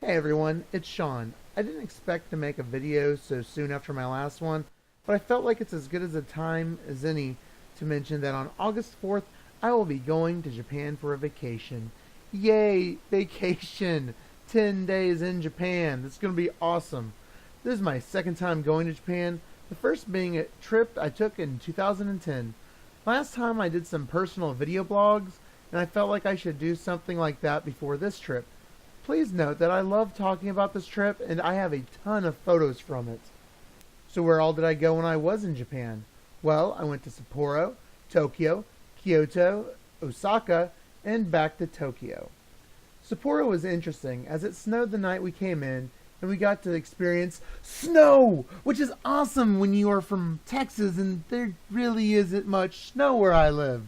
Hey everyone, it's Sean. I didn't expect to make a video so soon after my last one, but I felt like it's as good as a time as any to mention that on August 4th, I will be going to Japan for a vacation. Yay, vacation! 10 days in Japan. It's going to be awesome. This is my second time going to Japan, the first being a trip I took in 2010. Last time I did some personal video blogs, and I felt like I should do something like that before this trip. Please note that I love talking about this trip and I have a ton of photos from it. So where all did I go when I was in Japan? Well, I went to Sapporo, Tokyo, Kyoto, Osaka, and back to Tokyo. Sapporo was interesting as it snowed the night we came in and we got to experience snow, which is awesome when you are from Texas and there really isn't much snow where I live.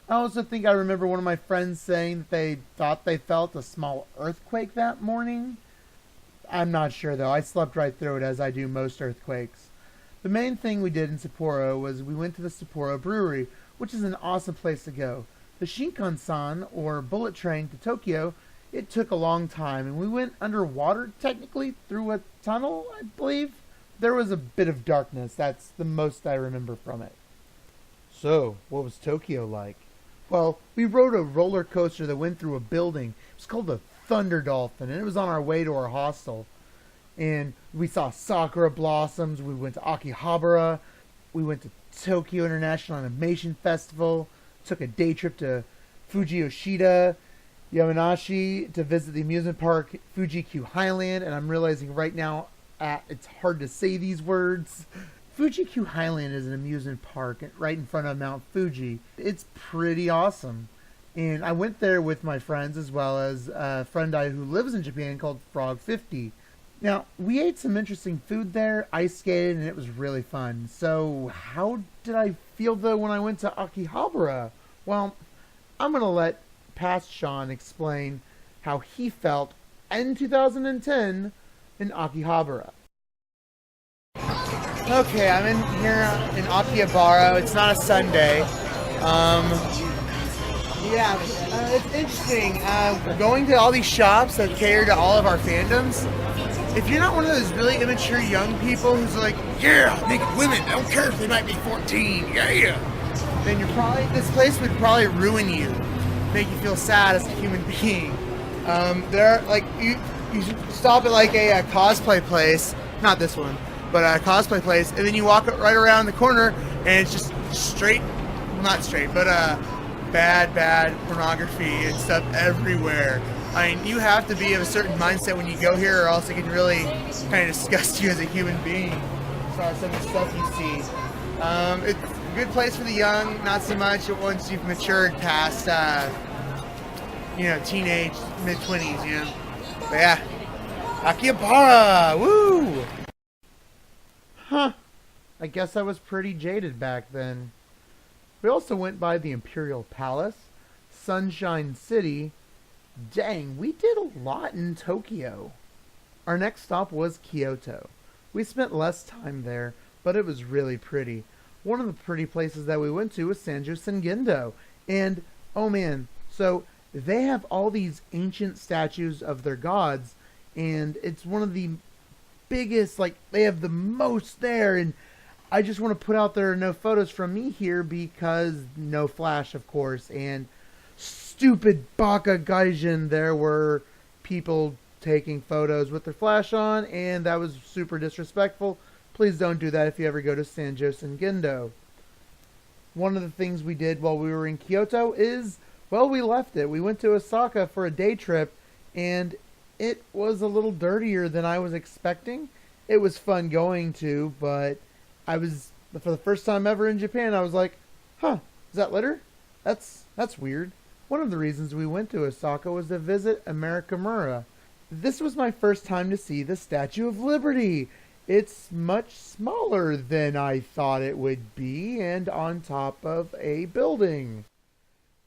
I also think I remember one of my friends saying that they thought they felt a small earthquake that morning. I'm not sure though. I slept right through it as I do most earthquakes. The main thing we did in Sapporo was we went to the Sapporo Brewery, which is an awesome place to go. The Shinkansen, or bullet train to Tokyo, it took a long time and we went underwater technically through a tunnel, I believe. There was a bit of darkness. That's the most I remember from it. So, what was Tokyo like? Well, we rode a roller coaster that went through a building. It was called the Thunder Dolphin, and it was on our way to our hostel. And we saw sakura blossoms. We went to Akihabara. We went to Tokyo International Animation Festival. Took a day trip to Fuji-Yoshida, Yamanashi to visit the amusement park Fuji-Q Highland. And I'm realizing right now it's hard to say these words. Fuji-Q Highland is an amusement park right in front of Mount Fuji. It's pretty awesome. And I went there with my friends as well as a friend who lives in Japan called Frog50. Now, we ate some interesting food there, ice skated, and it was really fun. So, how did I feel though when I went to Akihabara? Well, I'm going to let past Sean explain how he felt in 2010 in Akihabara. Okay, I'm in here in Akihabara. It's not a Sunday. It's interesting. Going to all these shops that cater to all of our fandoms. If you're not one of those really immature young people who's like, yeah, naked women, I don't care if they might be 14, yeah, then this place would probably ruin you, make you feel sad as a human being. You stop at like a cosplay place, not this one, but a cosplay place, and then you walk right around the corner, and it's just straight, well, not straight, but bad pornography and stuff everywhere. I mean, you have to be of a certain mindset when you go here, or else it can really kind of disgust you as a human being. As far as some of the stuff you see, it's a good place for the young, not so much once you've matured past, teenage, mid-20s, But yeah, Akihabara, woo! Huh. I guess I was pretty jaded back then. We also went by the Imperial Palace, Sunshine City. Dang, we did a lot in Tokyo. Our next stop was Kyoto. We spent less time there, but it was really pretty. One of the pretty places that we went to was Sanjo Sengendo. And, oh man, so they have all these ancient statues of their gods, and it's one of the biggest, they have the most there, and I just want to put out there no photos from me here because no flash, of course, and stupid Baka Gaijin, there were people taking photos with their flash on, and that was super disrespectful. Please don't do that if you ever go to Sanjo Sengendo. One of the things we did while we were in Kyoto is, well, we left it. We went to Osaka for a day trip, and it was a little dirtier than I was expecting. It was fun going to, but for the first time ever in Japan, I was like, huh, is that litter? That's weird. One of the reasons we went to Osaka was to visit Amerikamura. This was my first time to see the Statue of Liberty. It's much smaller than I thought it would be, and on top of a building.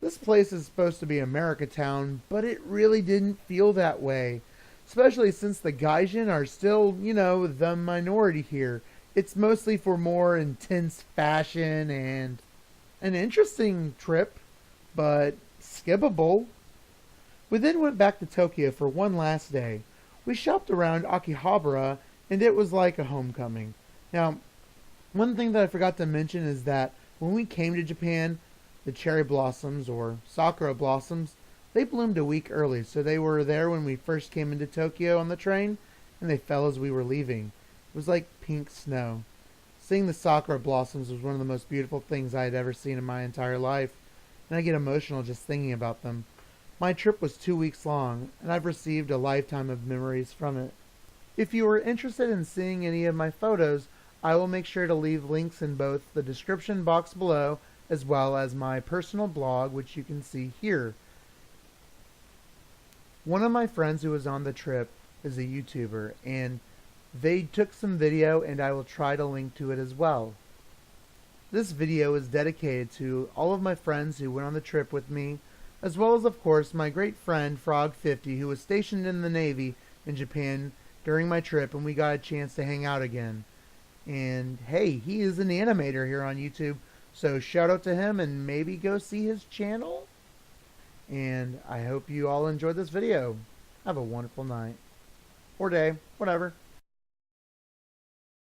This place is supposed to be Americatown, but it really didn't feel that way. Especially since the Gaijin are still, the minority here. It's mostly for more intense fashion and an interesting trip, but skippable. We then went back to Tokyo for one last day. We shopped around Akihabara, and it was like a homecoming. Now, one thing that I forgot to mention is that when we came to Japan, the cherry blossoms, or sakura blossoms, they bloomed a week early, so they were there when we first came into Tokyo on the train, and they fell as we were leaving. It was like pink snow. Seeing the sakura blossoms was one of the most beautiful things I had ever seen in my entire life, and I get emotional just thinking about them. My trip was 2 weeks long, and I've received a lifetime of memories from it. If you are interested in seeing any of my photos, I will make sure to leave links in both the description box below as well as my personal blog, which you can see here. One of my friends who was on the trip is a YouTuber, and they took some video, and I will try to link to it as well. This video is dedicated to all of my friends who went on the trip with me, as well as, of course, my great friend Frog50, who was stationed in the Navy in Japan during my trip, and we got a chance to hang out again. And hey, he is an animator here on YouTube, so shout out to him and maybe go see his channel. And I hope you all enjoyed this video. Have a wonderful night. Or day, whatever.